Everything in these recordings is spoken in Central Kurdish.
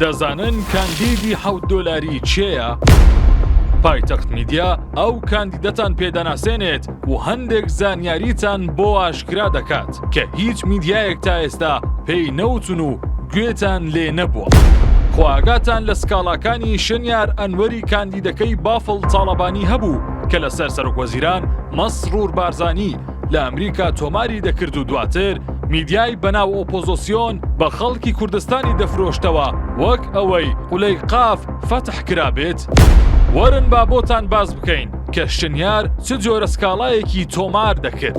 دەزانن کاندیدی $7 چێیە؟ پایتەخت میدیا ئەو کاندیدەتان پێدەناسێنێت و هەندێک زانیاریتان بۆ ئاشکرا دەکات کە هیچ میدیایەک تا ئێستا پێی نەوتون و گوێتان لێ نەبووە. خواگاتان لە سکاڵاکانی شنیار ئەنوەری کاندیدەکەی بافڵ تاڵەبانی هەبوو کە لەسەر سەرۆکوەزیران مەسرور بارزانی لە ئەمریکا تۆماری دەکرد و دواتر میدیای بەناو ئۆپۆزۆسیۆن بە خەڵکی کوردستانی دەفرۆشتەوە وەک ئەوەی قولەی قاف فتح کرابێت. وەرن با بۆتان باز بکەین کە شنیار چ جۆرە سکاڵایەکی تۆمار دەکرد.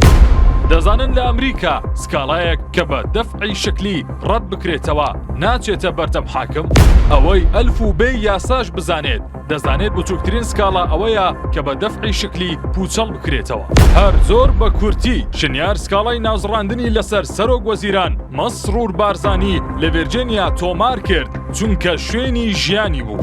دەزانن لە ئەمریکا سکاڵایەک کە بە دەفعی شکلی ڕەت بکرێتەوە ناچێتە بەردەم حاکم ئەوەی ئەلف و بەی یاساش بزانێت. دەزانێت بچووکترین سکاڵا ئەوەیە کە بە دەفعی شکلی پوچەڵ بکرێتەوە. هەر زۆر بە کورتی شنیار سکاڵای نازڕاندنی لەسەر سەرۆک وەزیران مەسرور بارزانی لە ڤێرجینیا تۆمار کرد چونکە شوێنی ژیانی بوو.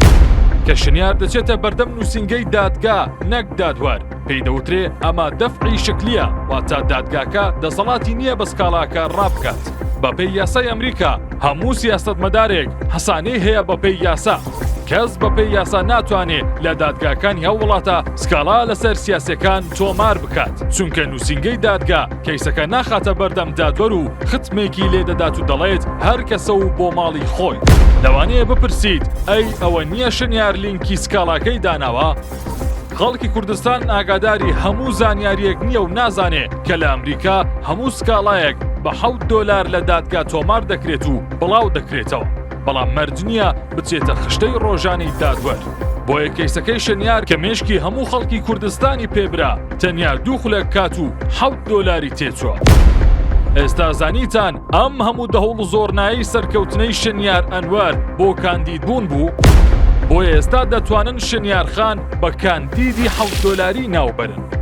کە شنیار دەچێتە بەردەم نووسینگەی دادگا نەک دادوەر پێی دەوترێ ئەمە دەفعی شکلیە واتە دادگاکە دەسەڵاتی نییە بە سکاڵاکە ڕابکات. بەپێی یاسای ئەمریکا هەموو سیاسەتمەدارێک هەسانەی هەیە بەپێی یاسا. کەس بەپێی یاسا ناتوانێت لە دادگاکانی هەو وڵاتە سکاڵا لەسەر سیاسەکان تۆمار بکات چونکە نووسینگەی دادگا کەیسەکە ناخاتە بەردەم دادوەر و ختمێکی لێدەدات و دەڵێت هەر کەسە و بۆ ماڵی خۆی. لەوانەیە بپرسیت ئەی ئەوە نییە شنیار لینکی سکاڵاکەی داناوە؟ خەڵکی کوردستان ئاگاداری هەموو زانیاریەک نییە و نازانێ کە لە ئەمریکا هەموو سکاڵایەک بە $7 لە دادگا تۆمار دەکرێت و بڵاو دەکرێتەوە. بەڵام مەرج نییە بچێتە خشتەی ڕۆژانەی دادوەر. بۆیە کەیسەکەی شنیار کە مێشکی هەموو خەڵکی کوردستانی پێبرا تەنیا 2 خولەک کات و $7 تێچووە. ئێستا زانیتان ئەم هەموو دەهوڵ و زۆرنایی سەرکەوتنەی شنیار ئەنوەر بۆ کاندیدبوون بوو. بۆیە ئێستا دەتوانن شنیارخان بە کاندیدی $7 ناوبەرن.